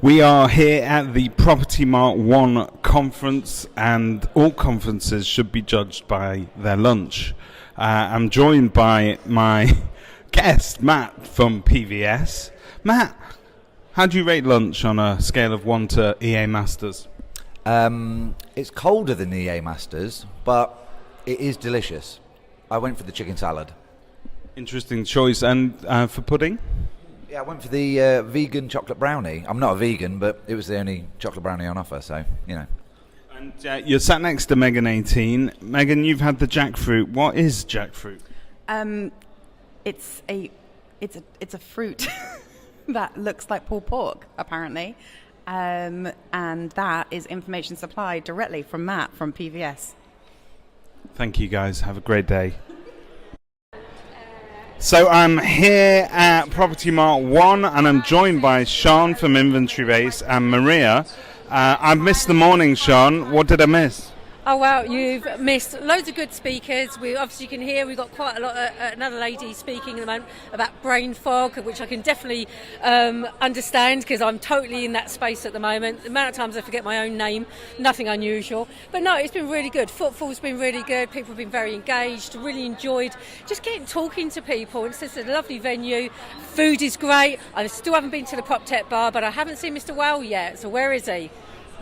We are here at the Propertymark One conference, and all conferences should be judged by their lunch. I'm joined by my guest, Matt from PVS. Matt, how do you rate lunch on a scale of 1 to EA Masters? It's colder than the EA Masters, but it is delicious. I went for the chicken salad. Interesting choice. And for pudding? Yeah, I went for the vegan chocolate brownie. I'm not a vegan, but it was the only chocolate brownie on offer, so, you know. And you're sat next to Megan 18. Megan, you've had the jackfruit. What is jackfruit? It's a fruit that looks like pulled pork, apparently. And that is information supplied directly from Matt from PVS. Thank you, guys. Have a great day. So I'm here at Propertymark One, and I'm joined by Sean from Inventory Base and Maria. I missed the morning, Sean. What did I miss? Oh well, you've missed loads of good speakers. We obviously you can hear we've got quite a lot. Another lady speaking at the moment about brain fog, which I can definitely understand because I'm totally in that space at the moment. The amount of times I forget my own name, nothing unusual. But no, it's been really good. Footfall's been really good. People have been very engaged. Really enjoyed just talking to people. It's just a lovely venue. Food is great. I still haven't been to the Prop Tech bar, but I haven't seen Mr. Whale yet. So where is he?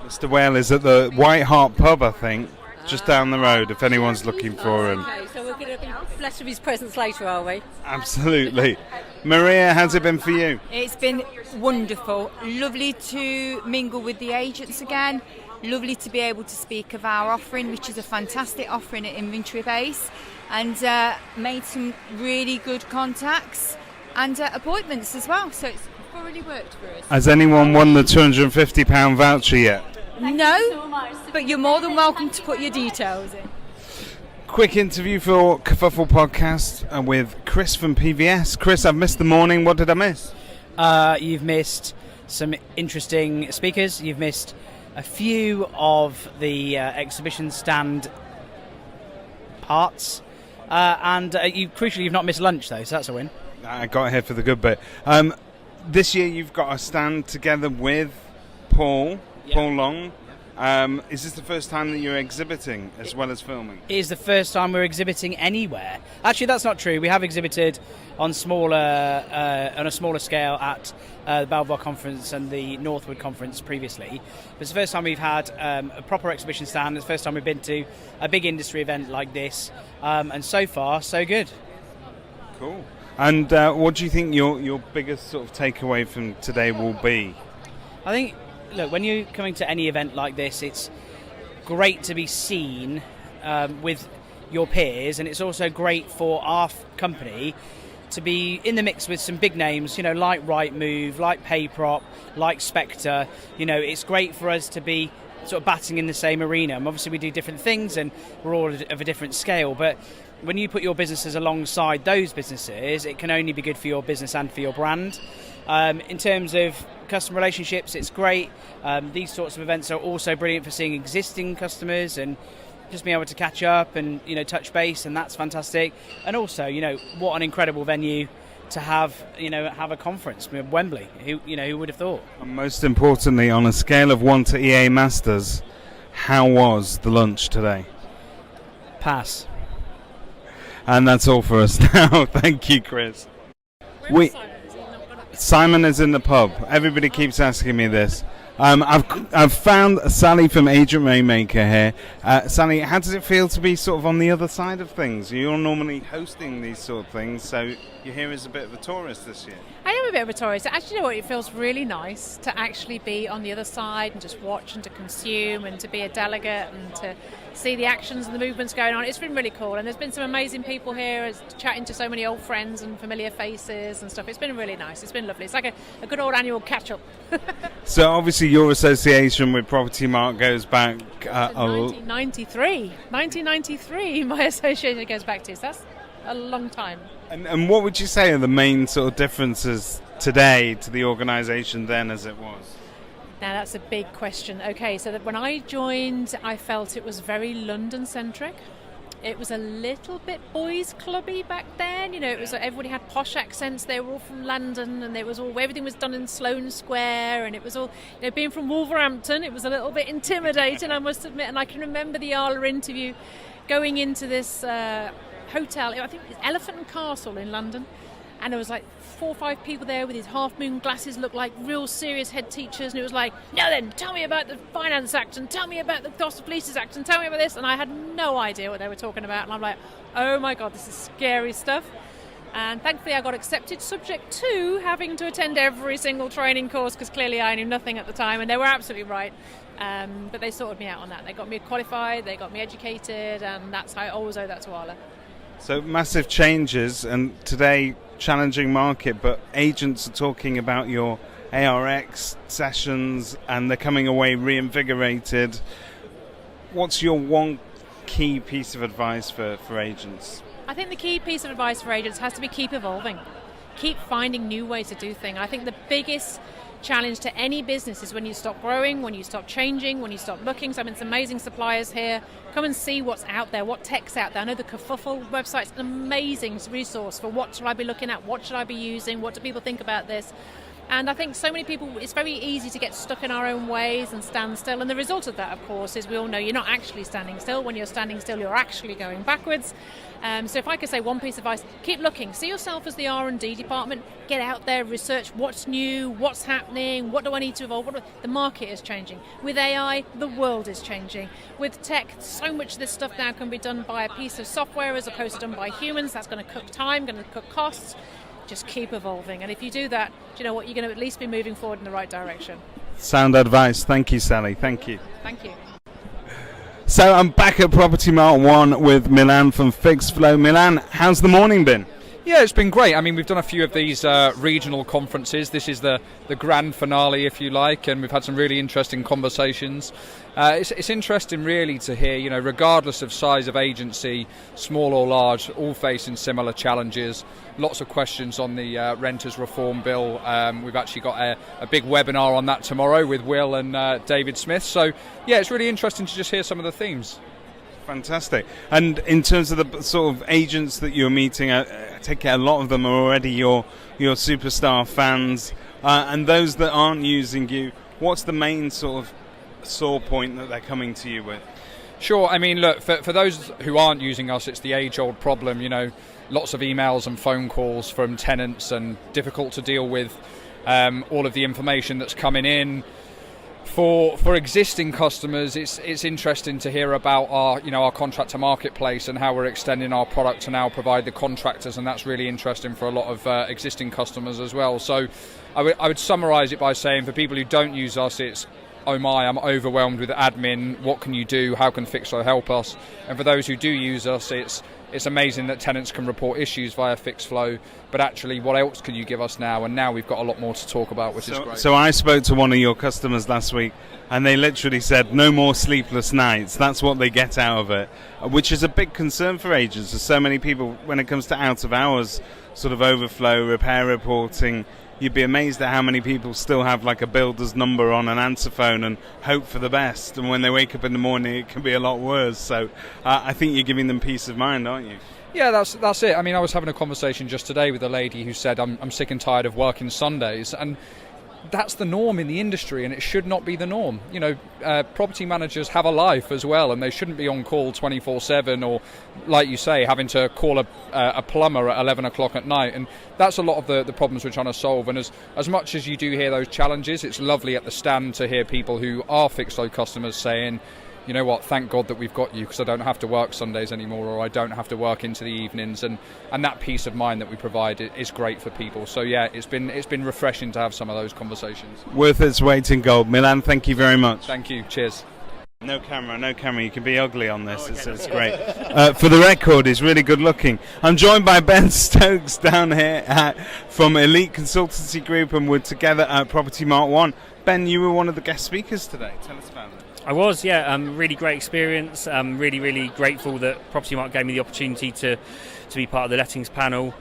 Mr. Whale is at the White Hart pub, I think, just down the road, if anyone's looking for him. Okay, so we're going to be blessed with his presence later, are we? Absolutely. Maria, how's it been for you? It's been wonderful. Lovely to mingle with the agents again. Lovely to be able to speak of our offering, which is a fantastic offering at Inventory Base, and made some really good contacts and appointments as well. So it's really worked for us. Has anyone won the £250 voucher yet? No, but you're more than welcome to put your details in. Quick interview for Kerfuffle Podcast with Chris from PVS. Chris, I've missed the morning. What did I miss? You've missed some interesting speakers. You've missed a few of the exhibition stand parts. And crucially, you've not missed lunch, though, so that's a win. I got here for the good bit. This year, you've got a stand together with Paul Long. Is this the first time that you're exhibiting as well as filming? It is the first time we're exhibiting anywhere. Actually, that's not true. We have exhibited on a smaller scale at the Baldock conference and the Northwood conference previously. But it's the first time we've had a proper exhibition stand. It's the first time we've been to a big industry event like this. And so far, so good. Cool. And what do you think your biggest sort of takeaway from today will be? I think, look, when you're coming to any event like this, it's great to be seen with your peers, and it's also great for our company to be in the mix with some big names, like Rightmove, like PayProp, like Spectre. It's great for us to be sort of batting in the same arena. And obviously we do different things and we're all of a different scale, but when you put your businesses alongside those businesses, it can only be good for your business and for your brand. In terms of customer relationships, it's great. These sorts of events are also brilliant for seeing existing customers and just being able to catch up and touch base, and that's fantastic. And also, what an incredible venue to have a conference with Wembley. Who would have thought? And most importantly, on a scale of 1 to EA Masters, how was the lunch today? Pass. And that's all for us now. Thank you, Chris. Simon is in the pub. Everybody keeps asking me this. I've found Sally from Agent Rainmaker here. Sally, how does it feel to be sort of on the other side of things? You're normally hosting these sort of things, so you're here as a bit of a tourist this year. I am a bit of a tourist. Actually, you know what? It feels really nice to actually be on the other side and just watch and to consume and to be a delegate and to see the actions and the movements going on. It's been really cool, and there's been some amazing people here chatting to so many old friends and familiar faces and stuff. It's been really nice. It's been lovely. It's like a good old annual catch-up. So obviously your association with Propertymark goes back 1993. 1993 my association goes back to, so that's a long time. And what would you say are the main sort of differences today to the organisation then as it was? Now that's a big question. Okay, so when I joined, I felt it was very London-centric. It was a little bit boys' clubby back then. You know, it was everybody had posh accents. They were all from London, and everything was done in Sloane Square, and it was all, you know, being from Wolverhampton, it was a little bit intimidating, I must admit. And I can remember the Arla interview, going into this hotel. I think it's Elephant and Castle in London, and there was like 4 or 5 people there with his half-moon glasses, looked like real serious head teachers, and it was like, now then, tell me about the Finance Act, and tell me about the Cost of Leases Act, and tell me about this, and I had no idea what they were talking about, and I'm like, oh my god, this is scary stuff. And thankfully I got accepted, subject to having to attend every single training course, because clearly I knew nothing at the time, and they were absolutely right. But they sorted me out on that. They got me qualified, they got me educated, and that's how I always owe that to Arla. So massive changes, and today challenging market, but agents are talking about your ARX sessions and they're coming away reinvigorated. What's your one key piece of advice for agents? I think the key piece of advice for agents has to be keep evolving, keep finding new ways to do things. I think the biggest challenge to any business is when you stop growing, when you stop changing, when you stop looking. So I mean, some amazing suppliers here. Come and see what's out there, what tech's out there. I know the Kerfuffle website's an amazing resource for what should I be looking at, what should I be using, what do people think about this. And I think so many people, it's very easy to get stuck in our own ways and stand still. And the result of that, of course, is we all know you're not actually standing still. When you're standing still, you're actually going backwards. So if I could say one piece of advice, keep looking. See yourself as the R&D department. Get out there, research what's new, what's happening, what do I need to evolve. The market is changing. With AI, the world is changing. With tech, so much of this stuff now can be done by a piece of software as opposed to done by humans. That's going to cook time, going to cook costs. Just keep evolving, and if you do that, do you know what, you're going to at least be moving forward in the right direction. Sound advice. Thank you, Sally. Thank you. Thank you. So I'm back at Propertymark One with Milan from FixFlo. Milan, how's the morning been? Yeah, it's been great. I mean, we've done a few of these regional conferences. This is the grand finale, if you like, and we've had some really interesting conversations. It's interesting, really, to hear, you know, regardless of size of agency, small or large, all facing similar challenges. Lots of questions on the Renters Reform Bill. We've actually got a big webinar on that tomorrow with Will and David Smith. So, yeah, it's really interesting to just hear some of the themes. Fantastic. And in terms of the sort of agents that you're meeting, I take it a lot of them are already your superstar fans. And those that aren't using you, what's the main sort of sore point that they're coming to you with? Sure. I mean, look, for those who aren't using us, it's the age-old problem, you know, lots of emails and phone calls from tenants and difficult to deal with all of the information that's coming in. For existing customers, it's interesting to hear about our contractor marketplace and how we're extending our product to now provide the contractors, and that's really interesting for a lot of existing customers as well. So I would summarise it by saying, for people who don't use us, it's, oh my, I'm overwhelmed with admin, what can you do, how can FixFlo help us? And for those who do use us, it's amazing that tenants can report issues via FixFlo, but actually what else can you give us now? And now we've got a lot more to talk about, which is great. So I spoke to one of your customers last week, and they literally said no more sleepless nights. That's what they get out of it, which is a big concern for agents. There's so many people, when it comes to out of hours sort of overflow, repair reporting, you'd be amazed at how many people still have like a builder's number on an answer phone and hope for the best, and when they wake up in the morning it can be a lot worse. So I think you're giving them peace of mind, aren't you? Yeah, that's it. I mean, I was having a conversation just today with a lady who said, I'm sick and tired of working Sundays, and that's the norm in the industry, and it should not be the norm. You know, property managers have a life as well, and they shouldn't be on call 24/7, or, like you say, having to call a plumber at 11 o'clock at night. And that's a lot of the problems we're trying to solve. And as much as you do hear those challenges, it's lovely at the stand to hear people who are FixFlo customers saying, you know what, thank God that we've got you, because I don't have to work Sundays anymore, or I don't have to work into the evenings, and that peace of mind that we provide is great for people. So yeah, it's been refreshing to have some of those conversations. Worth its weight in gold. Milan, thank you very much. Thank you. Cheers. No camera. You can be ugly on this. It's great. For the record, he's really good looking. I'm joined by Ben Stokes down here from Elite Consultancy Group, and we're together at Propertymark One. Ben, you were one of the guest speakers today. Tell us about it. I was, yeah. Really great experience. Really, really grateful that Propertymark gave me the opportunity to be part of the lettings panel.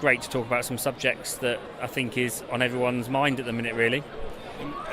Great to talk about some subjects that I think is on everyone's mind at the minute, really.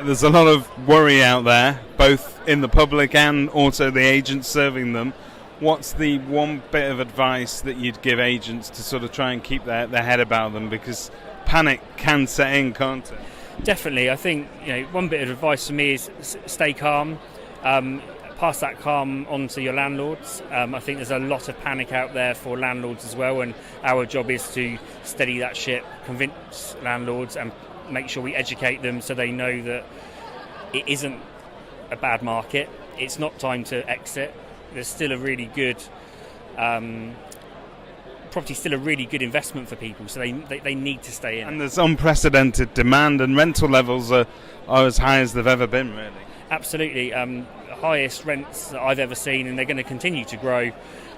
There's a lot of worry out there, both in the public and also the agents serving them. what's the one bit of advice that you'd give agents to sort of try and keep their head about them? Because panic can set in, can't it? Definitely. I think one bit of advice for me is stay calm. Pass that calm on to your landlords. I think there's a lot of panic out there for landlords as well, and our job is to steady that ship, convince landlords and make sure we educate them so they know that it isn't a bad market. It's not time to exit. There's still a really good property's still a really good investment for people, so they need to stay in. And there's unprecedented demand, and rental levels are as high as they've ever been, really. Absolutely. Highest rents that I've ever seen, and they're going to continue to grow.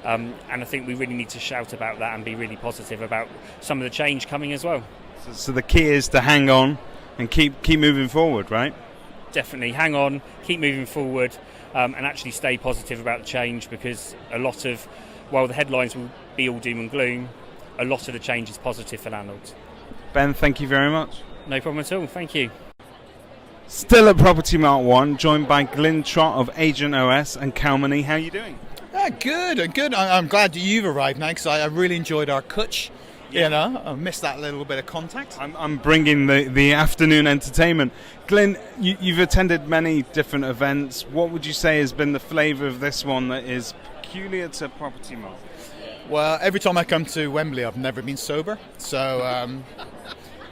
And I think we really need to shout about that and be really positive about some of the change coming as well. So the key is to hang on and keep moving forward, right? Definitely. Hang on, keep moving forward, and actually stay positive about the change, because while the headlines will be all doom and gloom, a lot of the change is positive for landlords. Ben, thank you very much. No problem at all. Thank you. Still at Propertymark One, joined by Glyn Trott of AgentOS and Calmony. How are you doing? Good. I'm glad that you've arrived now, because I really enjoyed our kutch. Yeah. I missed that little bit of contact. I'm bringing the afternoon entertainment. Glyn, you've attended many different events. What would you say has been the flavour of this one that is peculiar to Propertymark? Well, every time I come to Wembley, I've never been sober. So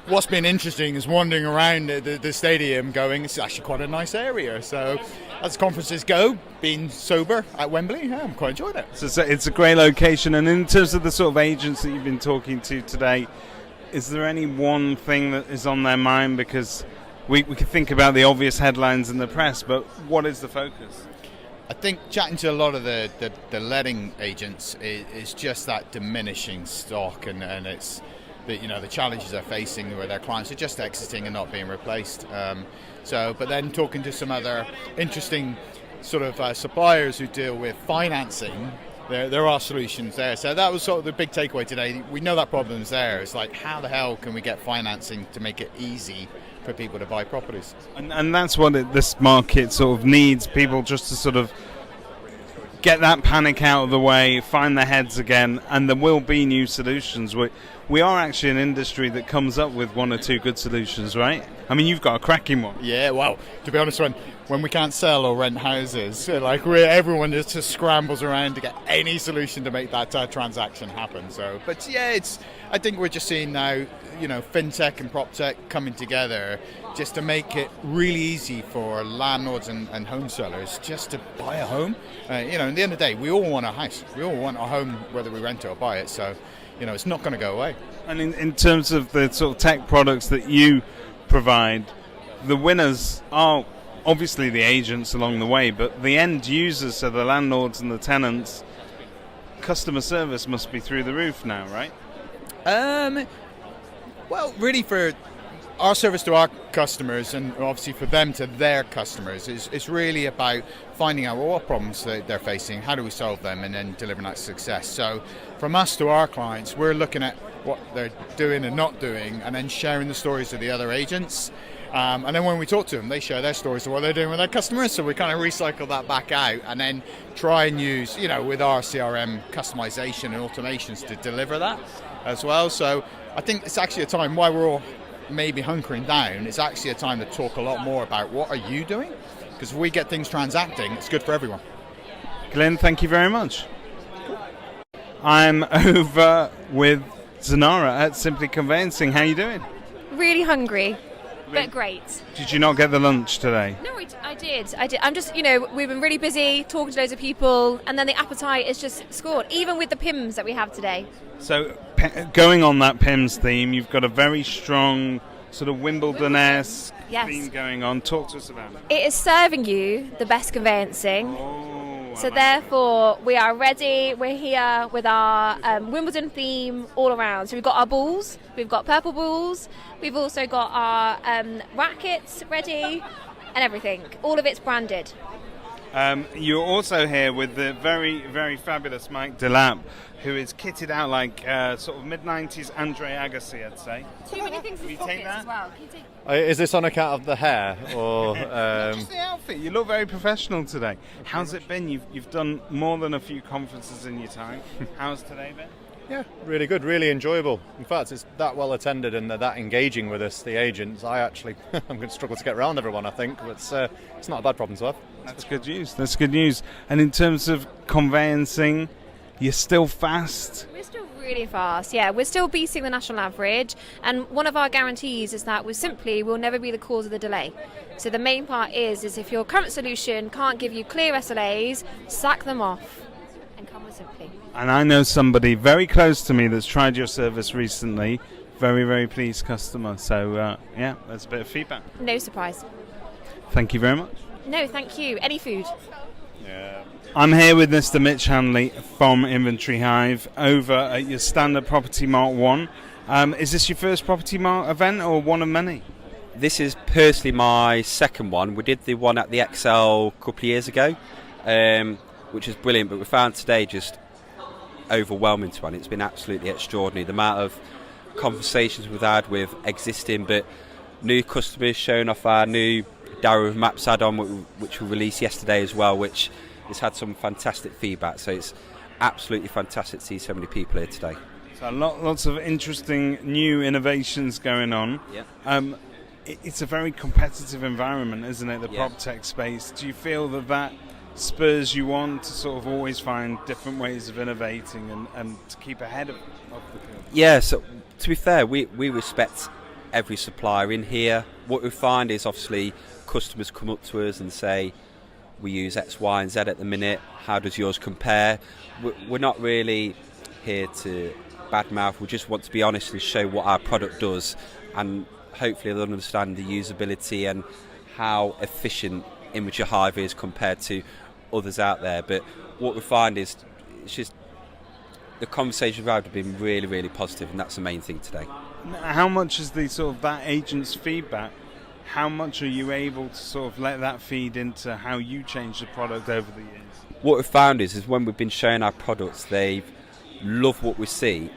what's been interesting is wandering around the stadium going, it's actually quite a nice area. So as conferences go, being sober at Wembley, I'm quite enjoying it. So it's a great location. And in terms of the sort of agents that you've been talking to today, is there any one thing that is on their mind? Because we could think about the obvious headlines in the press, but what is the focus? I think chatting to a lot of the letting agents is just that diminishing stock, and it's the challenges they're facing where their clients are just exiting and not being replaced. But then talking to some other interesting sort of suppliers who deal with financing, there are solutions there. So that was sort of the big takeaway today. We know that problem's there. It's like, how the hell can we get financing to make it easy for people to buy properties? And that's what this market sort of needs, people just to sort of get that panic out of the way, find their heads again, and there will be new solutions. We are actually an industry that comes up with one or two good solutions, right? I mean, you've got a cracking one. Yeah, well, to be honest, when we can't sell or rent houses, everyone just scrambles around to get any solution to make that transaction happen. But yeah, I think we're just seeing now, fintech and proptech coming together just to make it really easy for landlords and home sellers just to buy a home. At the end of the day, we all want a house. We all want a home, whether we rent it or buy it. So, it's not going to go away. And in terms of the sort of tech products that you provide, the winners are obviously the agents along the way, but the end users, so the landlords and the tenants, customer service must be through the roof now, right? Well, really, for our service to our customers, and obviously for them to their customers, it's really about finding out what problems they're facing, how do we solve them, and then delivering that success. So from us to our clients, we're looking at what they're doing and not doing, and then sharing the stories of the other agents. And then when we talk to them, they share their stories of what they're doing with their customers. So we kind of recycle that back out and then try and use, with our CRM customization and automations to deliver that as well. So I think it's actually a time, while we're all maybe hunkering down, it's actually a time to talk a lot more about what are you doing? Because if we get things transacting, it's good for everyone. Glyn, thank you very much. I'm over with Zanara at Simply Conveyancing. How are you doing? Really hungry, but great. Did you not get the lunch today? No, I did. I'm just, we've been really busy talking to loads of people, and then the appetite is just scored, even with the PIMs that we have today. So, going on that PIMS theme, you've got a very strong sort of Wimbledon-esque theme going on. Talk to us about it. It is serving you the best conveyancing. So therefore, we are ready. We're here with our Wimbledon theme all around. So we've got our balls, we've got purple balls, we've also got our rackets ready, and everything. All of it's branded. You're also here with the very, very fabulous Mike Delap, who is kitted out like sort of mid-90s Andre Agassi, I'd say. Too many things with pockets as well. Can you take... Is this on account of the hair or just the outfit? You look very professional today. How's it been? You've done more than a few conferences in your time. How's today been? Yeah, really good, really enjoyable. In fact, it's that well attended and they're that engaging with us, the agents. I'm going to struggle to get around everyone, I think, but it's not a bad problem to have. That's good news. That's good news. And in terms of conveyancing, you're still fast. We're still really fast, yeah. We're still beating the national average, and one of our guarantees is that we'll never be the cause of the delay. So the main part is if your current solution can't give you clear SLAs, sack them off and come with Simply. And I know somebody very close to me that's tried your service recently. Very, very pleased customer. So, yeah, that's a bit of feedback. No surprise. Thank you very much. No, thank you. Any food? Yeah. I'm here with Mr. Mitch Hanley from Inventory Hive over at your standard Propertymark One. Is this your first Propertymark event or one of many? This is personally my second one. We did the one at the XL a couple of years ago, which is brilliant, but we found today just overwhelming to one. It's been absolutely extraordinary. The amount of conversations we've had with existing but new customers, showing off our new Darrow Maps add-on, which we released yesterday as well, which has had some fantastic feedback. So it's absolutely fantastic to see so many people here today. So lots of interesting new innovations going on. Yeah. It's a very competitive environment, isn't it, the prop tech space? Do you feel that spurs you on to sort of always find different ways of innovating and to keep ahead of the curve? Yeah, so to be fair, we respect every supplier in here. What we find is obviously customers come up to us and say, we use X, Y and Z at the minute, how does yours compare? We're not really here to badmouth, we just want to be honest and show what our product does, and hopefully they'll understand the usability and how efficient Imager Hive is compared to others out there. But what we find is it's just the conversations we've had have been really, really positive, and that's the main thing today. How much is the sort of that agent's feedback? How much are you able to sort of let that feed into how you change the product over the years? What we've found is when we've been showing our products, they've loved what we see.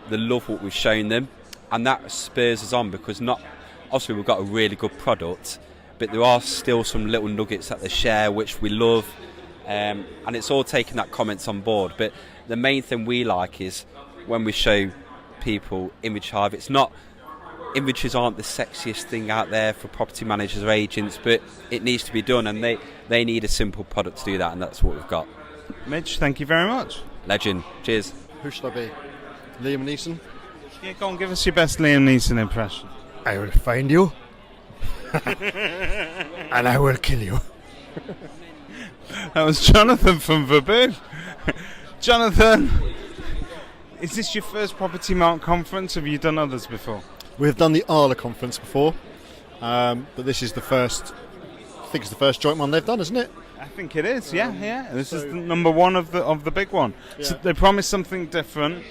They love what we've shown them, and that spurs us on, because obviously we've got a really good product, but there are still some little nuggets that they share which we love, and it's all taking that comments on board. But the main thing we like is when we show people Image Hive, it's not, images aren't the sexiest thing out there for property managers or agents, but it needs to be done, and they need a simple product to do that, and that's what we've got. Mitch, thank you very much. Legend. Cheers. Who should I be? Liam Neeson? Yeah, go on, give us your best Liam Neeson impression. I will find you and I will kill you. That was Jonathan from Vaboo. Jonathan, is this your first Propertymark conference? Have you done others before? We've done the Arla conference before, but this is the first. I think it's the first joint one they've done, isn't it? I think it is. Yeah. This is the number one of the big one. Yeah. So they promised something different.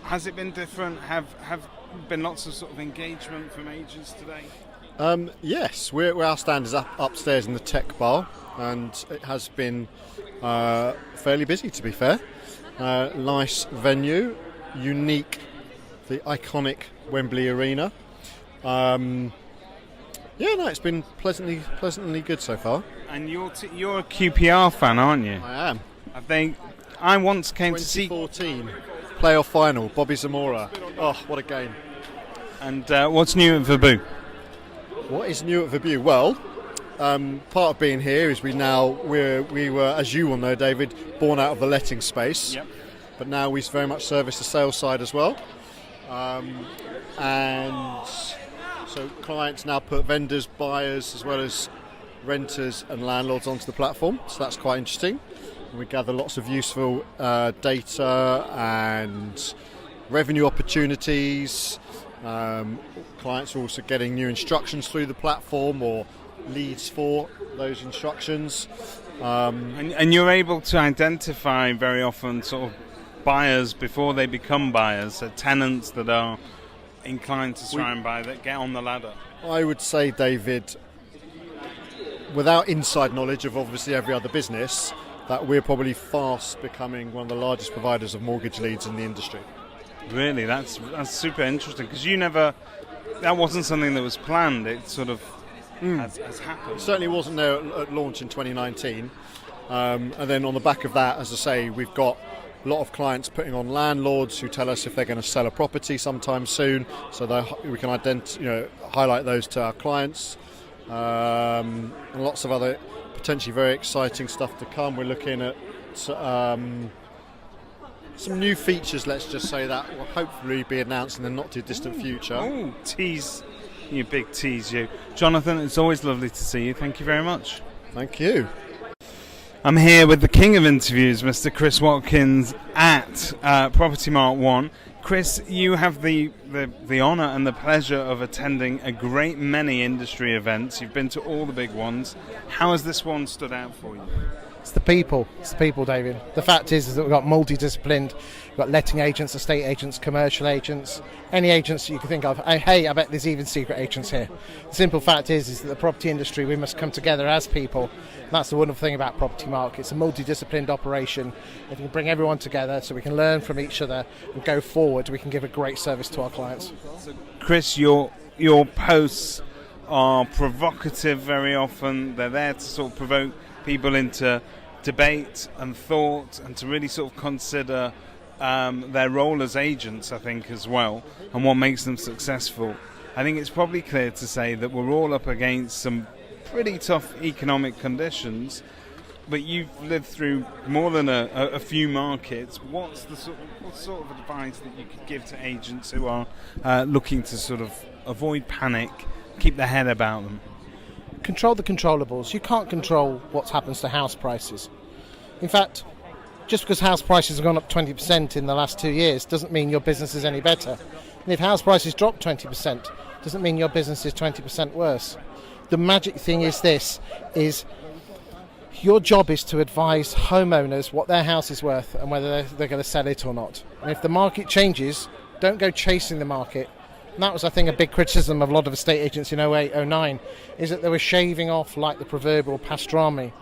Has it been different? Have been lots of sort of engagement from agents today? Yes, our stand is upstairs in the tech bar, and it has been fairly busy, to be fair. Nice venue, unique, the iconic Wembley Arena. It's been pleasantly good so far. And you're a QPR fan, aren't you? I am. I once came to see 2014 playoff final, Bobby Zamora. Oh, what a game! And what's new at Vaboo? What is new at Vaboo? Well, part of being here is we were, as you will know, David, born out of the letting space. Yep. But now we very much service the sales side as well. And so clients now put vendors, buyers, as well as renters and landlords onto the platform. So that's quite interesting. We gather lots of useful data and revenue opportunities. Clients are also getting new instructions through the platform or leads for those instructions. And you're able to identify very often sort of buyers before they become buyers, so tenants that are inclined to try and buy, that get on the ladder. I would say, David, without inside knowledge of obviously every other business, that we're probably fast becoming one of the largest providers of mortgage leads in the industry. Really, that's super interesting, because that wasn't something that was planned. It sort of has happened. It certainly wasn't there at launch in 2019. And then on the back of that, as I say, we've got a lot of clients putting on landlords who tell us if they're going to sell a property sometime soon, so we can highlight those to our clients. And lots of other potentially very exciting stuff to come. We're looking at some new features, let's just say, that will hopefully be announced in the not too distant future. Oh, tease, you big tease you. Jonathan, it's always lovely to see you. Thank you very much. Thank you. I'm here with the king of interviews, Mr. Chris Watkins at Propertymark One. Chris, you have the honour and the pleasure of attending a great many industry events. You've been to all the big ones. How has this one stood out for you? It's the people, David. The fact is that we've got multidisciplined. We've got letting agents, estate agents, commercial agents, any agents you can think of. Hey, I bet there's even secret agents here. The simple fact is that the property industry, we must come together as people. And that's the wonderful thing about Propertymark. It's a multidisciplined operation. If we can bring everyone together so we can learn from each other and go forward, we can give a great service to our clients. So, Chris, your posts are provocative very often. They're there to sort of provoke people into debate and thought, and to really sort of consider their role as agents, I think, as well, and what makes them successful. I think it's probably clear to say that we're all up against some pretty tough economic conditions, but you've lived through more than a few markets. What sort of advice that you could give to agents who are looking to sort of avoid panic, keep their head about them? Control the controllables. You can't control what happens to house prices. In fact, just because house prices have gone up 20% in the last 2 years doesn't mean your business is any better. And if house prices drop 20%, doesn't mean your business is 20% worse. The magic thing is your job is to advise homeowners what their house is worth and whether they're going to sell it or not. And if the market changes, don't go chasing the market. And that was, I think, a big criticism of a lot of estate agents in 08, 09, is that they were shaving off like the proverbial pastrami.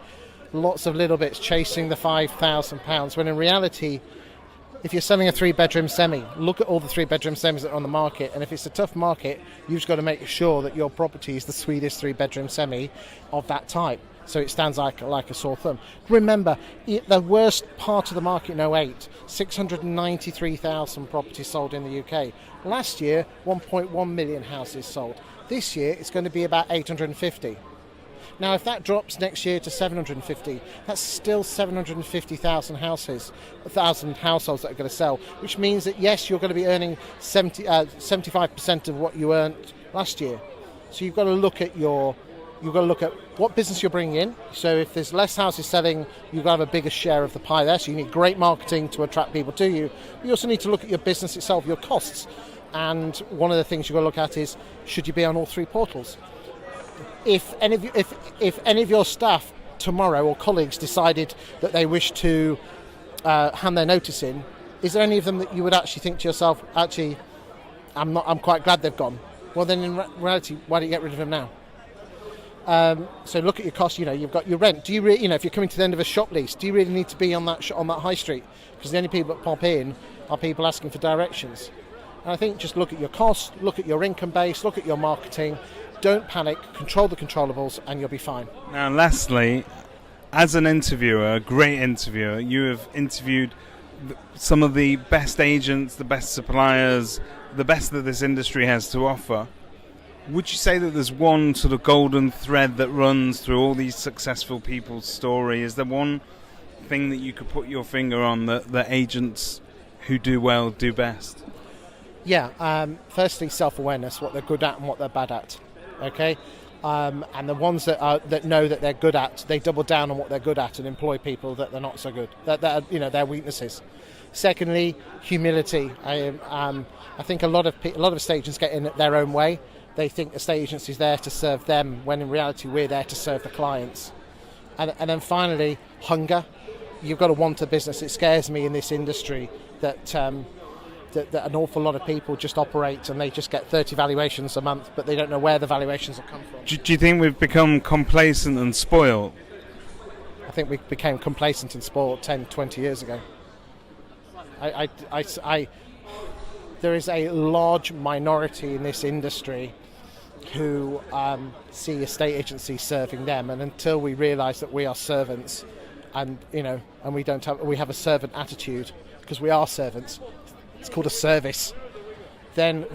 Lots of little bits, chasing the £5,000, when in reality, if you're selling a 3-bedroom semi, look at all the 3-bedroom semis that are on the market, and if it's a tough market, you've just got to make sure that your property is the sweetest 3-bedroom semi of that type, so it stands like a sore thumb. Remember, the worst part of the market in 08, 693,000 properties sold in the UK. Last year, 1.1 million houses sold. This year, it's going to be about 850. Now, if that drops next year to 750, that's still 750,000 households that are going to sell, which means that, yes, you're going to be earning 75% of what you earned last year. So you've got to look at what business you're bringing in. So if there's less houses selling, you've got to have a bigger share of the pie there. So you need great marketing to attract people to you. You also need to look at your business itself, your costs. And one of the things you've got to look at is, should you be on all 3 portals? If any of your staff tomorrow or colleagues decided that they wish to hand their notice in, is there any of them that you would actually think to yourself, actually, I'm quite glad they've gone? Well, then in reality, why don't you get rid of them now? So look at your costs. You've got your rent. Do you if you're coming to the end of a shop lease, do you really need to be on that high street? Because the only people that pop in are people asking for directions. And I think just look at your costs, look at your income base, look at your marketing. Don't panic, control the controllables, and you'll be fine. Now, Leslie, as an interviewer, a great interviewer, you have interviewed some of the best agents, the best suppliers, the best that this industry has to offer. Would you say that there's one sort of golden thread that runs through all these successful people's story? Is there one thing that you could put your finger on that agents who do well do best? Yeah, firstly, self-awareness, what they're good at and what they're bad at. Okay, and the ones that know that they're good at, they double down on what they're good at and employ people that they're not so good. That their weaknesses. Secondly, humility. I think a lot of estate agents get in their own way. They think estate agency is there to serve them, when in reality we're there to serve the clients. And then finally, hunger. You've got to want a business. It scares me in this industry that that an awful lot of people just operate and they just get 30 valuations a month, but they don't know where the valuations will come from. Do you think we've become complacent and spoiled? I think we became complacent and spoiled 10, 20 years ago. There is a large minority in this industry who see estate agencies serving them, and until we realise that we are servants, and we have a servant attitude because we are servants. It's called a service. Then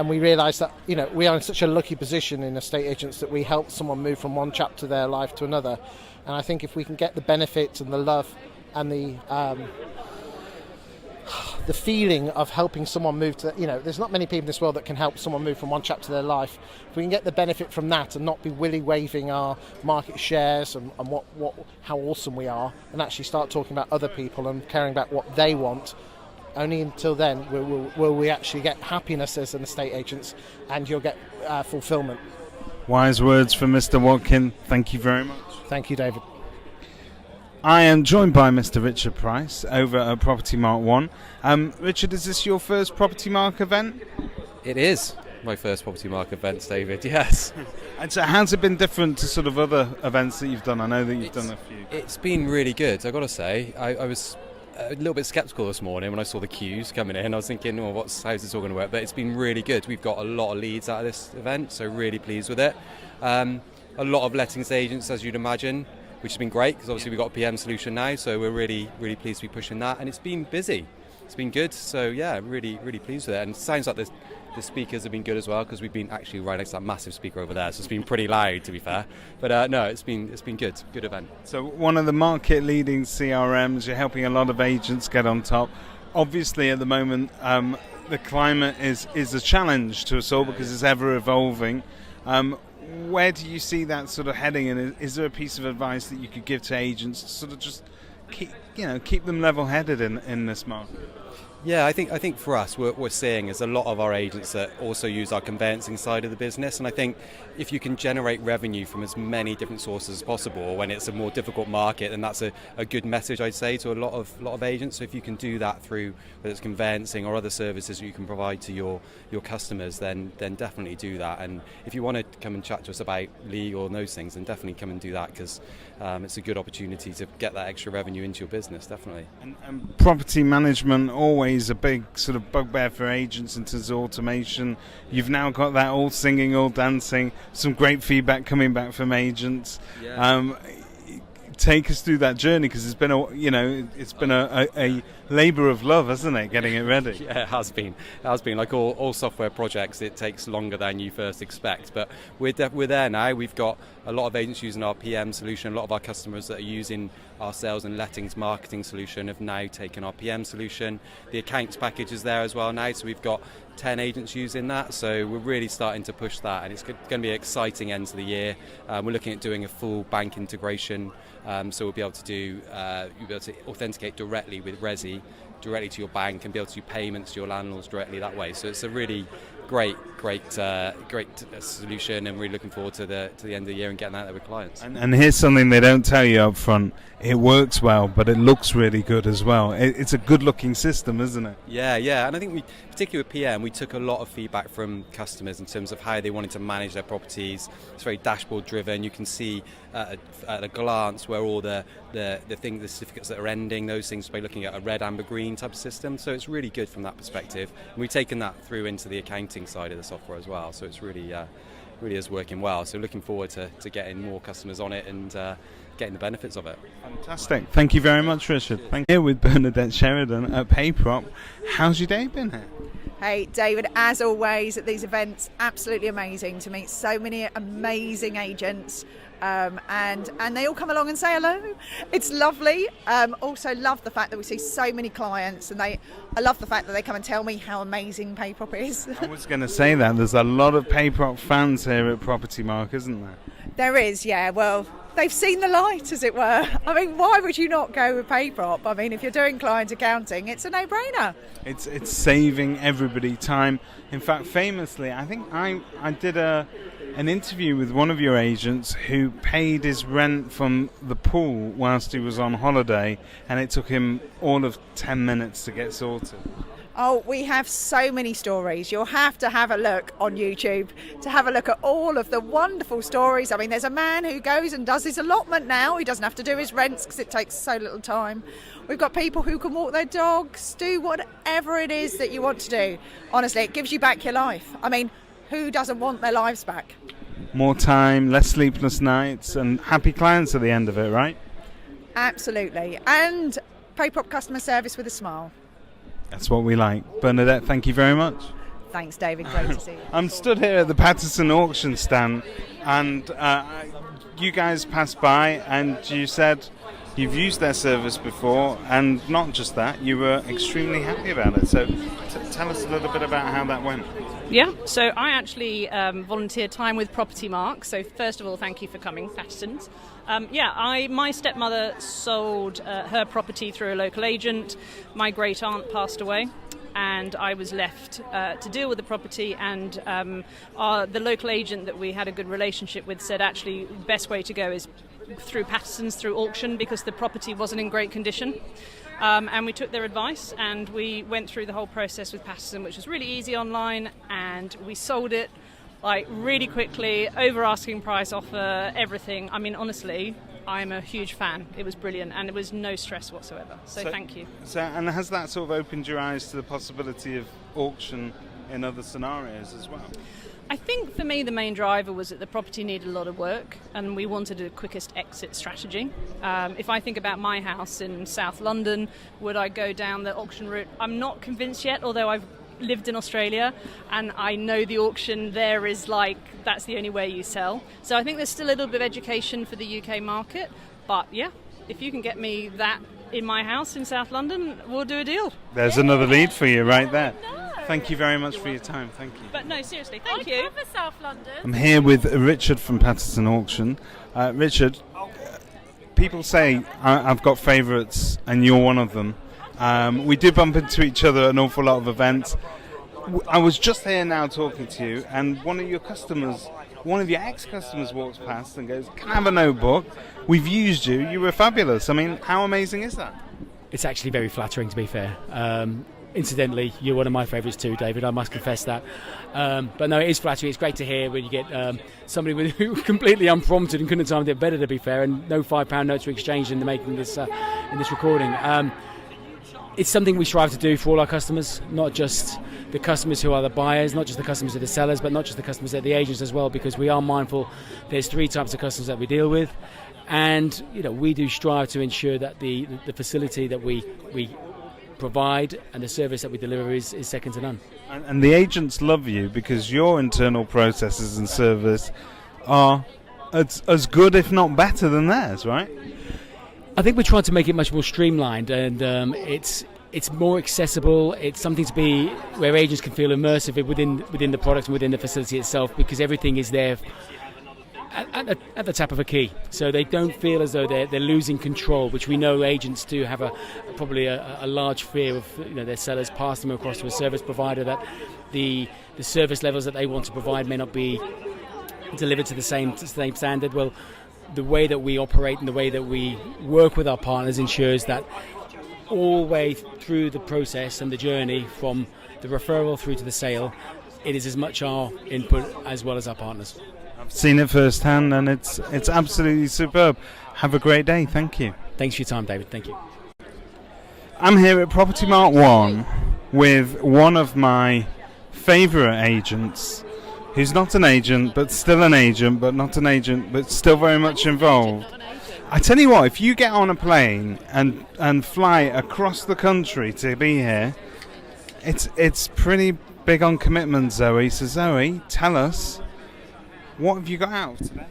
we realise that we are in such a lucky position in estate agents that we help someone move from one chapter of their life to another. And I think if we can get the benefits and the love and the feeling of helping someone move to, there's not many people in this world that can help someone move from one chapter of their life. If we can get the benefit from that and not be willy-waving our market shares and how awesome we are, and actually start talking about other people and caring about what they want, only until then will we actually get happiness as an estate agent, and you'll get fulfillment. Wise words from Mr. Watkin. Thank you very much. Thank you, David. I am joined by Mr. Richard Price over at Propertymark One. Richard, is this your first Propertymark event? It is my first Propertymark event, David, yes. And so how's it been different to sort of other events that you've done? I know that you've done a few. It's been really good, I've got to say. I was a little bit sceptical this morning when I saw the queues coming in. I was thinking, how's this all going to work? But it's been really good. We've got a lot of leads out of this event, so really pleased with it. A lot of lettings agents, as you'd imagine, which has been great because obviously we've got a PM solution now, so we're really, really pleased to be pushing that, and it's been busy. It's been good, so yeah, really, really pleased with it. And it sounds like the speakers have been good as well, because we've been actually right next to that massive speaker over there, so it's been pretty loud, to be fair. But no, it's been good event. So one of the market leading CRMs, you're helping a lot of agents get on top. Obviously, at the moment, the climate is a challenge to us all because it's ever evolving. Where do you see that sort of heading, and is there a piece of advice that you could give to agents to sort of just keep them level-headed in this market? Yeah, I think for us, what we're seeing is a lot of our agents that also use our conveyancing side of the business, and I think if you can generate revenue from as many different sources as possible when it's a more difficult market, then that's a good message, I'd say, to a lot of agents. So if you can do that through whether it's conveyancing or other services that you can provide to your customers, then definitely do that. And if you want to come and chat to us about legal and those things, then definitely come and do that, because it's a good opportunity to get that extra revenue into your business, definitely. And property management, always a big sort of bugbear for agents in terms of automation. You've now got that all singing, all dancing, some great feedback coming back from agents. Yeah. Take us through that journey, because it's been a labour of love, hasn't it, getting it ready? Yeah, it has been. Like all software projects, it takes longer than you first expect, but we're there now. We've got a lot of agents using our PM solution. A lot of our customers that are using our sales and lettings marketing solution have now taken our PM solution. The accounts package is there as well now, so we've got 10 agents using that, so we're really starting to push that, and it's going to be an exciting end to the year. We're looking at doing a full bank integration, so we'll be able to you'll be able to authenticate directly with Resi, directly to your bank, and be able to do payments to your landlords directly that way. So it's a really great solution, and really looking forward to the end of the year and getting out there with clients. And here's something they don't tell you up front: it works well, but it looks really good as well. It's a good-looking system, isn't it? Yeah, and I think particularly with PM, we took a lot of feedback from customers in terms of how they wanted to manage their properties. It's very dashboard-driven. You can see at a glance where all the certificates that are ending, those things, by looking at a red, amber, green type of system. So it's really good from that perspective. And we've taken that through into the accounting side of the software as well. So it's really is working well. So looking forward to getting more customers on it and getting the benefits of it. Fantastic. Thank you very much, Richard. Thank you. Here with Bernadette Sheridan at PayProp. How's your day been here? Hey, David, as always at these events, absolutely amazing to meet so many amazing agents. And they all come along and say hello. It's lovely. Also love the fact that we see so many clients, and I love the fact that they come and tell me how amazing PayProp is. I was going to say that. There's a lot of PayProp fans here at Propertymark, isn't there? There is, yeah. Well, they've seen the light, as it were. I mean, why would you not go with PayProp? I mean, if you're doing client accounting, it's a no-brainer. It's saving everybody time. In fact, famously, I think I did an interview with one of your agents who paid his rent from the pool whilst he was on holiday, and it took him all of 10 minutes to get sorted. Oh, we have so many stories. You'll have to have a look on YouTube to have a look at all of the wonderful stories. I mean, there's a man who goes and does his allotment now. He doesn't have to do his rents because it takes so little time. We've got people who can walk their dogs, do whatever it is that you want to do. Honestly, it gives you back your life. I mean, who doesn't want their lives back? More time, less sleepless nights, and happy clients at the end of it, right? Absolutely. And pay prop customer service with a smile. That's what we like. Bernadette, thank you very much. Thanks, David. Great to see you. I'm stood here at the Pattinson Auction stand, and you guys passed by, and you said you've used their service before, and not just that, you were extremely happy about it. So tell us a little bit about how that went. Yeah, so I actually volunteered time with Propertymark. So first of all, thank you for coming, Pattinson's. My stepmother sold her property through a local agent. My great aunt passed away, and I was left to deal with the property. And the local agent that we had a good relationship with said actually the best way to go is through Pattinson's, through auction, because the property wasn't in great condition. And we took their advice and we went through the whole process with Pattinson, which was really easy online, and we sold it like really quickly, over asking price offer, everything. I mean, honestly, I'm a huge fan. It was brilliant and it was no stress whatsoever. So thank you. And has that sort of opened your eyes to the possibility of auction in other scenarios as well? I think for me the main driver was that the property needed a lot of work and we wanted a quickest exit strategy. If I think about my house in South London, would I go down the auction route? I'm not convinced yet, although I've lived in Australia and I know the auction there is like, that's the only way you sell. So I think there's still a little bit of education for the UK market, but yeah, if you can get me that in my house in South London, we'll do a deal. There's another lead for you right there. Thank you very much for your time. Thank you. But no, seriously, thank you. Cover South London. I'm here with Richard from Pattinson Auction. Richard, people say I've got favourites and you're one of them. We do bump into each other at an awful lot of events. I was just here now talking to you, and one of your ex-customers walks past and goes, "Can I have a notebook? We've used you. You were fabulous." I mean, how amazing is that? It's actually very flattering, to be fair. Incidentally, you're one of my favourites too, David. I must confess that. But no, it is flattering. It's great to hear when you get somebody who completely unprompted and couldn't have timed it better, to be fair, and no £5 notes were exchanged in making this in this recording. It's something we strive to do for all our customers, not just the customers who are the buyers, not just the customers who are the sellers, but not just the customers that are the agents as well, because we are mindful there's three types of customers that we deal with, and we do strive to ensure that the facility that we provide and the service that we deliver is second to none. And the agents love you because your internal processes and service are as good, if not better, than theirs, right? I think we're trying to make it much more streamlined, and it's more accessible. It's something to be where agents can feel immersive within the product and within the facility itself, because everything is there at the tap of a key, so they don't feel as though they're losing control, which we know agents do have probably a large fear of their sellers pass them across to a service provider, that the service levels that they want to provide may not be delivered to the same standard. Well, the way that we operate and the way that we work with our partners ensures that all the way through the process and the journey from the referral through to the sale, it is as much our input as well as our partners. I've seen it firsthand and it's absolutely superb. Have a great day. Thank you. Thanks for your time, David. Thank you. I'm here at Propertymark One with one of my favourite agents, who's not an agent but still an agent, but not an agent but still very much involved. I tell you what, if you get on a plane and fly across the country to be here, it's pretty big on commitment, Zoe. So Zoe, tell us, what have you got out today?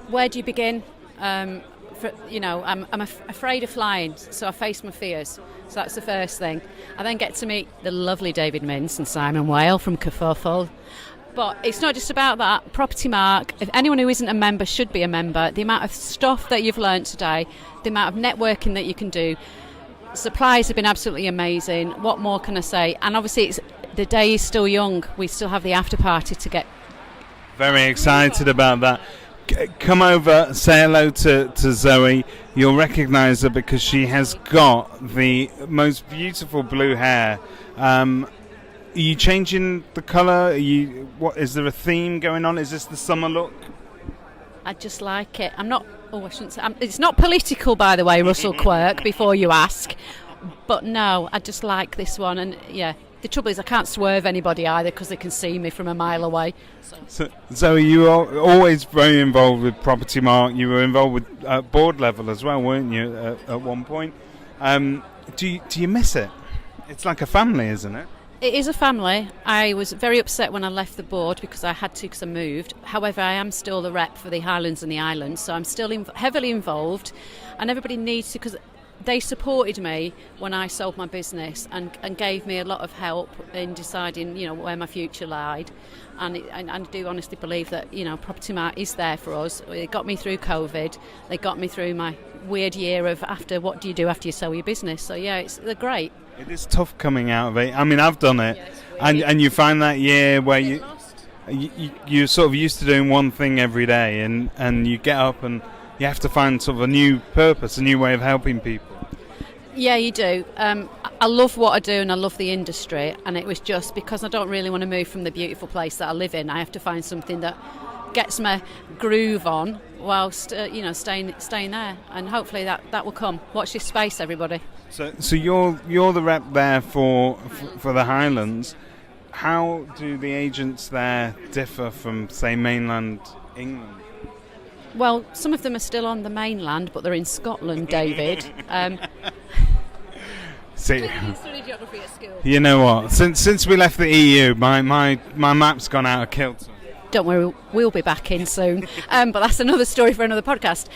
Where do you begin? I'm afraid of flying, so I face my fears. So that's the first thing. I then get to meet the lovely David Mintz and Simon Whale from Kerfuffle. But it's not just about that. Propertymark, if anyone who isn't a member should be a member. The amount of stuff that you've learnt today, the amount of networking that you can do, supplies have been absolutely amazing. What more can I say? And obviously the day is still young. We still have the after party to get. Very excited about that. come over, say hello to Zoe. You'll recognise her because she has got the most beautiful blue hair. Are you changing the colour? Is there a theme going on? Is this the summer look? I just like it. I'm not. Oh, I shouldn't say. It's not political, by the way, Russell Quirk. Before you ask, but no, I just like this one. And yeah, the trouble is I can't swerve anybody either because they can see me from a mile away. So Zoe, you were always very involved with Propertymark. You were involved with board level as well, weren't you? At one point. Do you miss it? It's like a family, isn't it? It is a family. I was very upset when I left the board because I had to because I moved. However, I am still the rep for the Highlands and the Islands, so I'm still heavily involved, and everybody needs to, because they supported me when I sold my business and gave me a lot of help in deciding, where my future lied. And I do honestly believe that, Propertymark is there for us. It got me through COVID. They got me through my weird year of what do you do after you sell your business. So yeah, they're great. It is tough coming out of it. I mean, I've done it, and you find that year where you're sort of used to doing one thing every day, and you get up and you have to find sort of a new purpose, a new way of helping people. Yeah, you do. I love what I do and I love the industry, and it was just because I don't really want to move from the beautiful place that I live in. I have to find something that gets my groove on whilst staying there, and hopefully that will come. Watch this space, everybody. So you're the rep there for the Highlands. How do the agents there differ from, say, mainland England? Well, some of them are still on the mainland, but they're in Scotland, David. See, study geography at school. You know what? Since we left the EU, my map's gone out of kilter. Don't worry, we'll be back in soon. But that's another story for another podcast.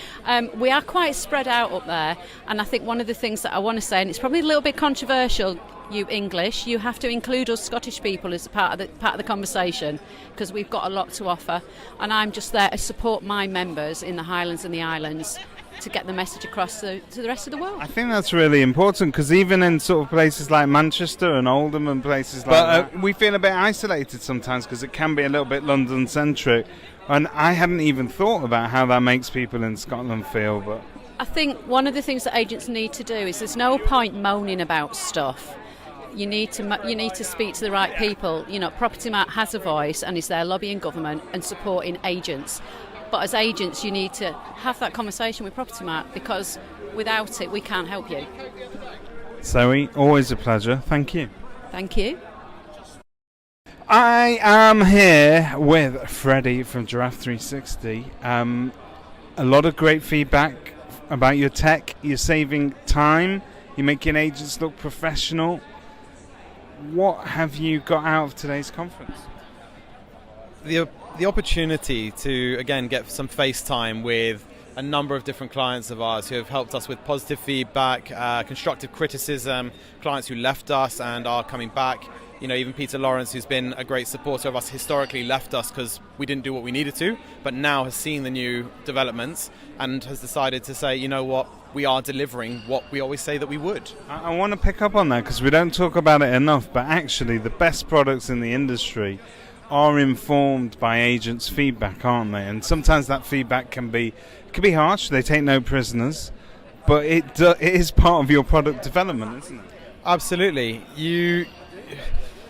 We are quite spread out up there, and I think one of the things that I want to say, and it's probably a little bit controversial, you English, you have to include us Scottish people as part of the conversation, because we've got a lot to offer, and I'm just there to support my members in the Highlands and the Islands to get the message across to the rest of the world. I think that's really important, because even in sort of places like Manchester and Oldham and places like that, we feel a bit isolated sometimes because it can be a little bit London-centric, and I hadn't even thought about how that makes people in Scotland feel. But I think one of the things that agents need to do is there's no point moaning about stuff. You need to speak to the right people. Propertymark has a voice and is there lobbying government and supporting agents. But as agents, you need to have that conversation with Propertymark, because without it, we can't help you. Zoe, always a pleasure. Thank you. Thank you. I am here with Freddie from Giraffe 360. A lot of great feedback about your tech. You're saving time. You're making agents look professional. What have you got out of today's conference? The opportunity to, again, get some face time with a number of different clients of ours who have helped us with positive feedback, constructive criticism, clients who left us and are coming back. Even Peter Lawrence, who's been a great supporter of us, historically left us because we didn't do what we needed to, but now has seen the new developments and has decided to say, you know what, we are delivering what we always say that we would. I want to pick up on that because we don't talk about it enough, but actually the best products in the industry are informed by agents' feedback, aren't they? And sometimes that feedback can be harsh. They take no prisoners, but it is part of your product development, isn't it? Absolutely.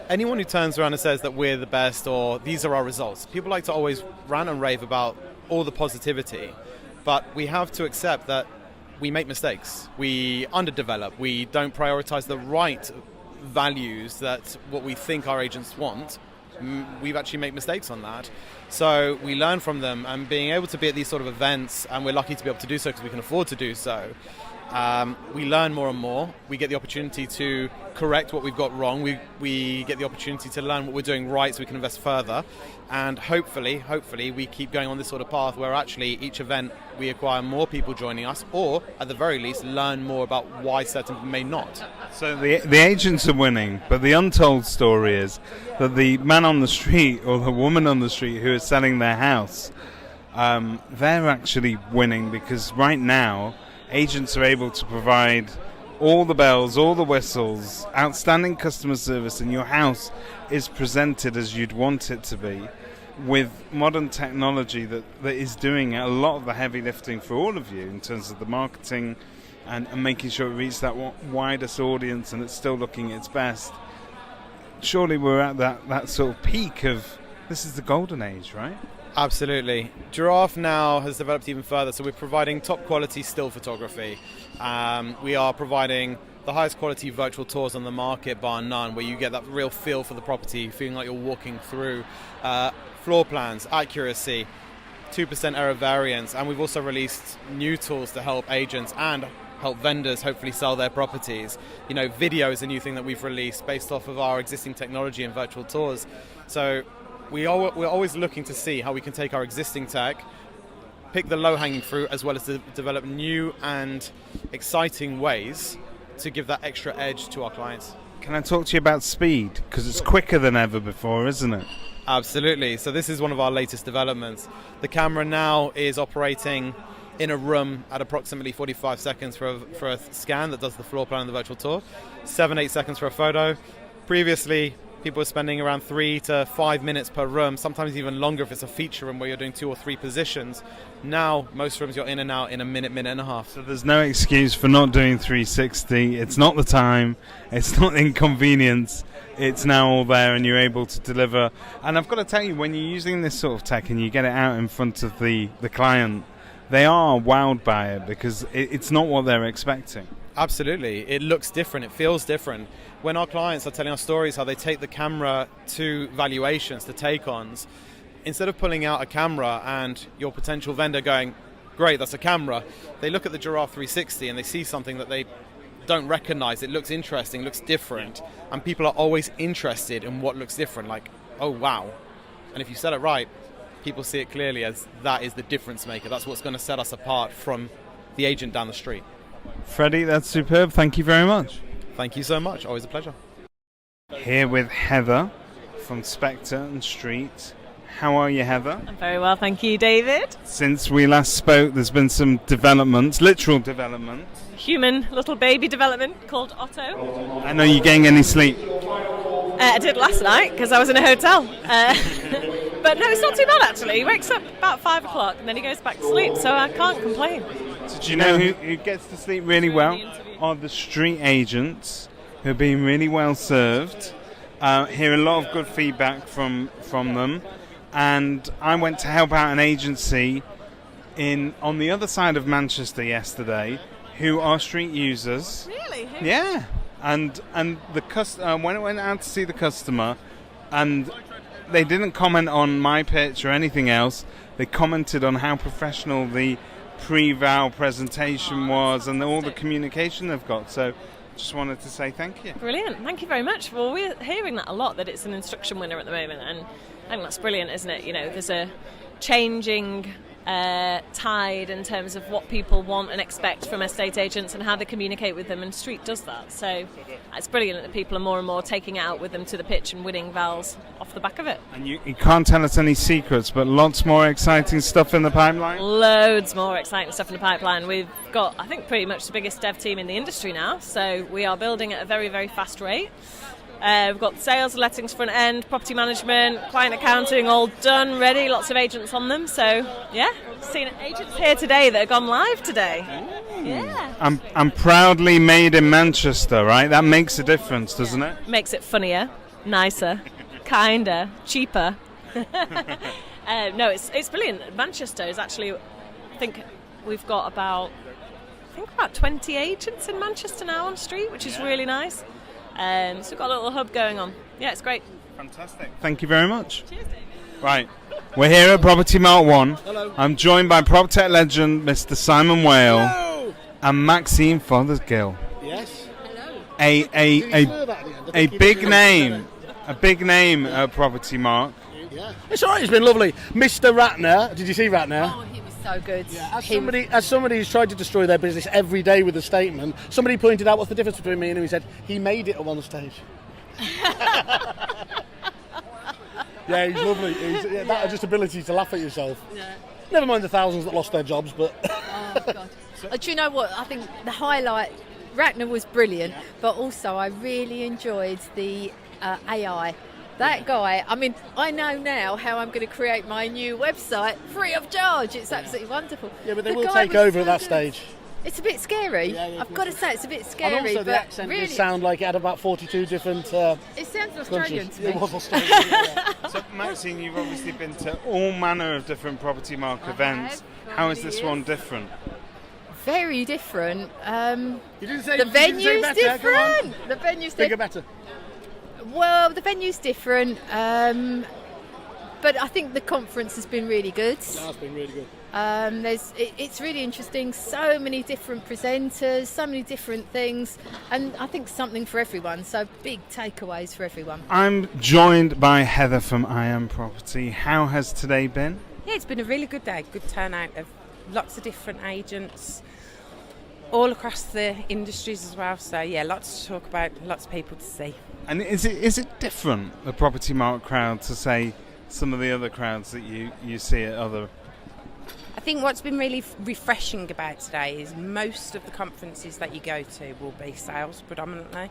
Anyone who turns around and says that we're the best or these are our results, people like to always rant and rave about all the positivity, but we have to accept that we make mistakes. We underdevelop. We don't prioritize the right values that what we think our agents want. We've actually made mistakes on that. So we learn from them, and being able to be at these sort of events, and we're lucky to be able to do so because we can afford to do so, we learn more and more. We get the opportunity to correct what we've got wrong. We get the opportunity to learn what we're doing right so we can invest further. And hopefully we keep going on this sort of path where actually each event we acquire more people joining us, or at the very least learn more about why certain people may not. So the agents are winning, but the untold story is that the man on the street or the woman on the street who is selling their house, they're actually winning, because right now agents are able to provide all the bells, all the whistles, outstanding customer service, and your house is presented as you'd want it to be. with modern technology that is doing a lot of the heavy lifting for all of you in terms of the marketing and making sure it reaches that widest audience and it's still looking its best. Surely we're at that sort of peak of, this is the golden age, right? Absolutely. Giraffe now has developed even further, so we're providing top quality still photography. We are providing the highest quality virtual tours on the market, bar none, where you get that real feel for the property, feeling like you're walking through. Floor plans, accuracy, 2% error variance, and we've also released new tools to help agents and help vendors hopefully sell their properties. You know, video is a new thing that we've released based off of our existing technology and virtual tours. So we're always looking to see how we can take our existing tech, pick the low-hanging fruit, as well as to develop new and exciting ways to give that extra edge to our clients. Can I talk to you about speed? Because it's quicker than ever before, isn't it? Absolutely. So this is one of our latest developments. The camera now is operating in a room at approximately 45 seconds for a scan that does the floor plan and the virtual tour, 7-8 seconds for a photo. Previously, people were spending around 3 to 5 minutes per room, sometimes even longer if it's a feature room where you're doing 2 or 3 positions. Now, most rooms you're in and out in a minute and a half. So there's no excuse for not doing 360. It's not the time. It's not the inconvenience. It's now all there and you're able to deliver. And I've got to tell you, when you're using this sort of tech and you get it out in front of the client, they are wowed by it because it's not what they're expecting. Absolutely. It looks different. It feels different. When our clients are telling us stories how they take the camera to valuations, to take-ons, instead of pulling out a camera and your potential vendor going, great, that's a camera, they look at the Giraffe 360 and they see something that they don't recognize. It looks interesting, looks different, and people are always interested in what looks different, like, oh wow. And if you sell it right, people see it clearly as that is the difference maker. That's what's going to set us apart from the agent down the street. Freddie, that's superb. Thank you very much. Thank you so much. Always a pleasure. Here with Heather from Spectre and Street. How are you, Heather? I'm very well, thank you, David. Since we last spoke, there's been some developments, literal development. Human little baby development called Otto. And are you getting any sleep? I did last night because I was in a hotel. But no, it's not too bad actually. He wakes up about 5 o'clock and then he goes back to sleep, so I can't complain. So do you know who gets to sleep really well? Are the street agents who are being really well served. Hear a lot of good feedback from them. And I went to help out an agency on the other side of Manchester yesterday who are street users. Really? Yeah. And when I went out to see the customer, and they didn't comment on my pitch or anything else, they commented on how professional the pre-val presentation was and all the communication they've got. So just wanted to say thank you. Brilliant. Thank you very much. Well, we're hearing that a lot, that it's an instruction winner at the moment, and I think that's brilliant, isn't it? You know, there's a changing tide in terms of what people want and expect from estate agents and how they communicate with them, and Street does that. So it's brilliant that people are more and more taking it out with them to the pitch and winning vals off the back of it. And you can't tell us any secrets, but lots more exciting stuff in the pipeline? Loads more exciting stuff in the pipeline. We've got, I think, pretty much the biggest dev team in the industry now, so we are building at a very, very fast rate. We've got sales, lettings, front end, property management, client accounting, all done, ready, lots of agents on them. So, yeah, seen agents here today that have gone live today. Yeah. I'm proudly made in Manchester, right? That makes a difference, doesn't it? Makes it funnier, nicer, kinder, cheaper. No, it's brilliant. Manchester is actually, I think we've got about 20 agents in Manchester now on Street, which is really nice. So we've got a little hub going on. Yeah, it's great. Fantastic. Thank you very much. Cheers, David. Right. We're here at Propertymark One. Hello. I'm joined by PropTech legend Mr. Simon Whale. Hello. And Maxine Fothergill. Yes. Hello. A big name. A big name at Propertymark. Yeah. It's all right. It's been lovely. Mr. Ratner. Did you see Ratner? Oh, he was so good. Yeah, as somebody who's tried to destroy their business every day with a statement, somebody pointed out what's the difference between me and him. He said he made it at one stage. Yeah, he's lovely. That just ability to laugh at yourself. Yeah. Never mind the thousands that lost their jobs, but. Oh God! Do you know what? I think the highlight, Ratner was brilliant, but also I really enjoyed the AI That guy, I mean, I know now how I'm going to create my new website free of charge. It's absolutely wonderful. Yeah, but they The will guy take was over so at that good. stage. It's a bit scary. I've got to say, it's a bit scary. And also but the accent really, did sound like it had about 42 different it sounds Australian countries. to me. It was Australian, yeah. So, Maxine, you've obviously been to all manner of different Property Mark events. How is this one different? Very different. You didn't say The you didn't say venue's better, go on. different. The venue's Bigger, different. better. Well, the venue's different. But I think the conference has been really good. That's been really good. It's really interesting. So many different presenters, so many different things, and I think something for everyone. So big takeaways for everyone. I'm joined by Heather from iamproperty. How has today been? Yeah, it's been a really good day. Good turnout of lots of different agents, all across the industries as well. So yeah, lots to talk about, lots of people to see. And is it different, the Property Mark crowd, to say some of the other crowds that you see at other? I think what's been really refreshing about today is most of the conferences that you go to will be sales predominantly.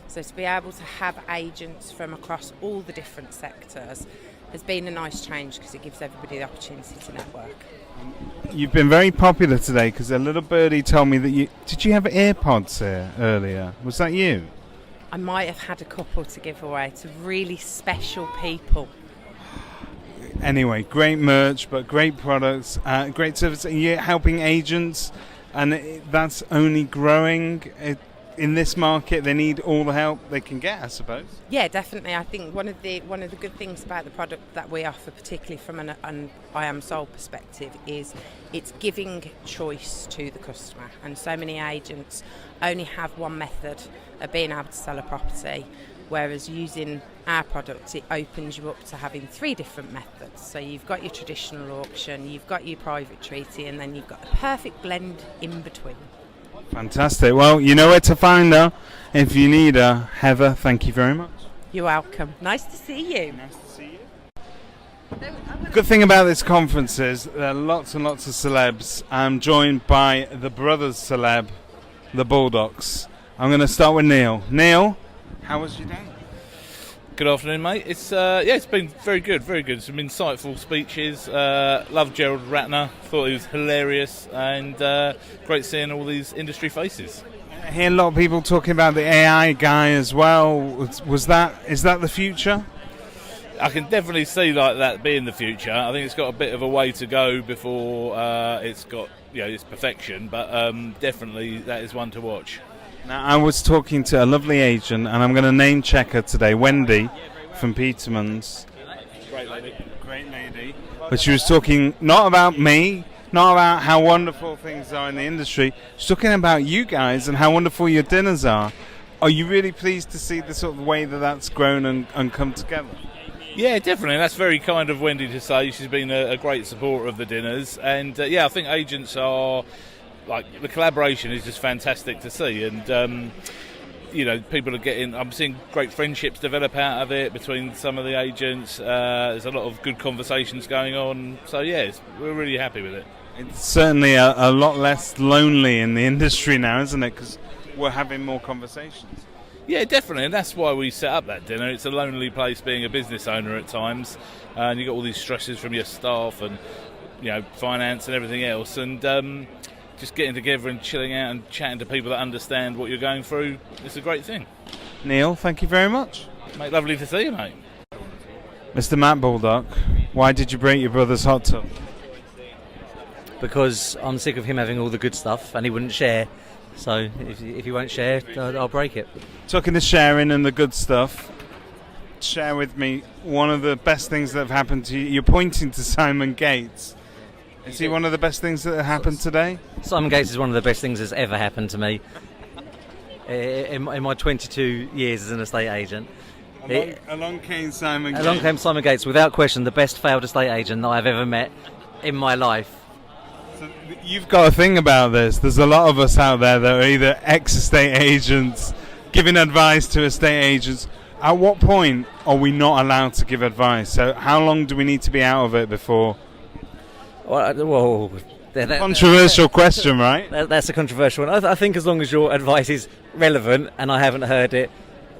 So to be able to have agents from across all the different sectors has been a nice change because it gives everybody the opportunity to network. You've been very popular today because a little birdie told me that did you have AirPods here earlier? Was that you? I might have had a couple to give away to really special people. Anyway, great merch, but great products, great service. You're helping agents, and that's only growing. In this market, they need all the help they can get, I suppose. Yeah, definitely. I think one of the good things about the product that we offer, particularly from an I am sold perspective, is it's giving choice to the customer. And so many agents only have one method of being able to sell a property, whereas using our product, it opens you up to having 3 different methods. So you've got your traditional auction, you've got your private treaty, and then you've got the perfect blend in between. Fantastic. Well, you know where to find her if you need her. Heather, thank you very much. You're welcome. Nice to see you. Nice to see you. Good thing about this conference is there are lots and lots of celebs. I'm joined by the brothers celeb, the Baldocks. I'm going to start with Neil. Neil, how was your day? Good afternoon, mate. It's been very good, very good. Some insightful speeches. Loved Gerald Ratner. Thought he was hilarious, and great seeing all these industry faces. I hear a lot of people talking about the AI guy as well. Is that the future? I can definitely see like that being the future. I think it's got a bit of a way to go before it's got its perfection, but definitely that is one to watch. Now, I was talking to a lovely agent, and I'm going to name check her today, Wendy from Peterman's. Great lady. Great lady. But she was talking not about me, not about how wonderful things are in the industry. She's talking about you guys and how wonderful your dinners are. Are you really pleased to see the sort of way that that's grown and come together? Yeah, definitely. That's very kind of Wendy to say. She's been a great supporter of the dinners. And, I think agents are... Like, the collaboration is just fantastic to see, and people are getting. I'm seeing great friendships develop out of it between some of the agents. There's a lot of good conversations going on, so we're really happy with it. It's certainly a lot less lonely in the industry now, isn't it? Because we're having more conversations. Yeah, definitely, and that's why we set up that dinner. It's a lonely place being a business owner at times, and you got all these stresses from your staff and finance and everything else, and. Just getting together and chilling out and chatting to people that understand what you're going through, it's a great thing. Neil, thank you very much. Mate, lovely to see you, mate. Mr. Matt Baldock, why did you break your brother's hot tub? Because I'm sick of him having all the good stuff and he wouldn't share. So if he won't share, I'll break it. Talking to sharing and the good stuff, share with me one of the best things that have happened to you. You're pointing to Simon Gates. Is he one of the best things that have happened today? Simon Gates is one of the best things that's ever happened to me in my 22 years as an estate agent. Along came Simon Gates. Along came Simon Gates, without question, the best failed estate agent that I've ever met in my life. So you've got a thing about this. There's a lot of us out there that are either ex-estate agents giving advice to estate agents. At what point are we not allowed to give advice? So how long do we need to be out of it before... Well, controversial question, right? That's a controversial one. I think as long as your advice is relevant and I haven't heard it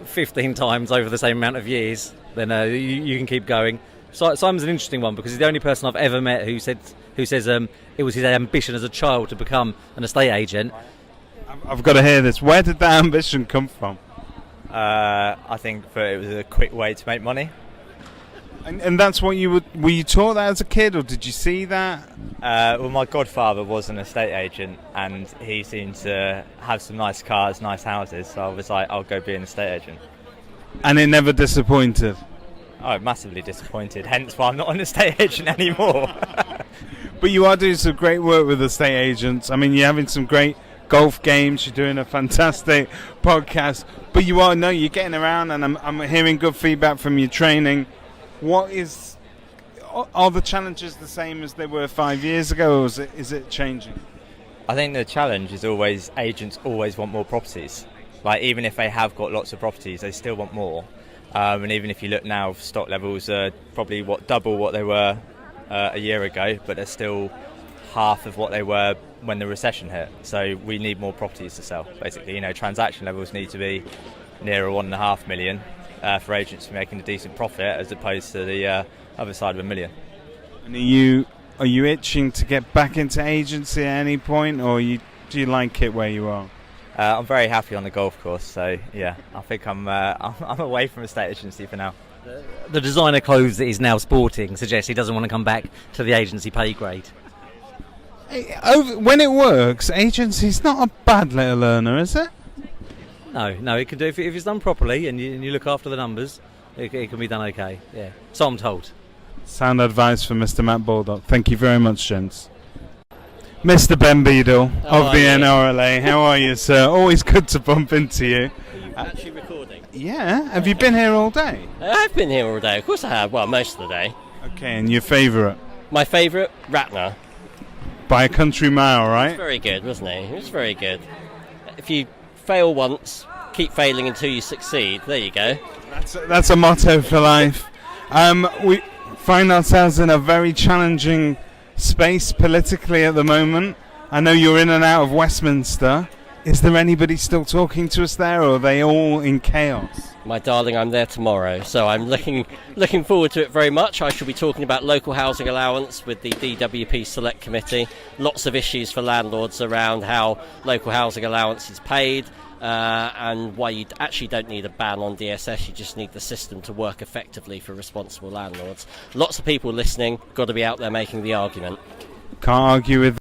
15 times over the same amount of years, then you can keep going. Simon's an interesting one because he's the only person I've ever met who says it was his ambition as a child to become an estate agent. I've got to hear this. Where did that ambition come from? I think that it was a quick way to make money. And that's what were you taught that as a kid, or did you see that? Well, my godfather was an estate agent, and he seemed to have some nice cars, nice houses, so I was like, I'll go be an estate agent. And it never disappointed? Oh, massively disappointed, hence why I'm not an estate agent anymore. But you are doing some great work with estate agents. I mean, you're having some great golf games, you're doing a fantastic podcast, but you're getting around, and I'm hearing good feedback from your training. Are the challenges the same as they were 5 years ago, or is it changing? I think the challenge is always agents always want more properties. Like, even if they have got lots of properties, they still want more. And even if you look now, stock levels are probably double what they were a year ago, but they're still half of what they were when the recession hit. So we need more properties to sell, basically. Transaction levels need to be nearer 1.5 million for agents to be making a decent profit, as opposed to the other side of $1 million. And are you itching to get back into agency at any point, or do you like it where you are? I'm very happy on the golf course, so yeah, I think I'm away from estate agency for now. The designer clothes that he's now sporting suggests he doesn't want to come back to the agency pay grade. When it works, agency's not a bad little earner, is it? No, it can do if it's done properly and you look after the numbers. It can be done okay. Yeah, so I'm told. Sound advice from Mr. Matt Baldock. Thank you very much, gents. Mr. Ben Beadle of the NRLA. How are you, sir? Always good to bump into you. Are you actually recording? Yeah. Have you been here all day? I've been here all day. Of course I have. Well, most of the day. Okay, and your favourite? My favourite, Ratner. By a country mile, right? He was very good, wasn't he? He was very good. If you fail once, keep failing until you succeed. There you go. That's a motto for life. We find ourselves in a very challenging space politically at the moment. I know you're in and out of Westminster. Is there anybody still talking to us there, or are they all in chaos? My darling, I'm there tomorrow, so I'm looking forward to it very much. I shall be talking about local housing allowance with the DWP Select Committee. Lots of issues for landlords around how local housing allowance is paid, and why you actually don't need a ban on DSS, you just need the system to work effectively for responsible landlords. Lots of people listening, got to be out there making the argument. Can't argue with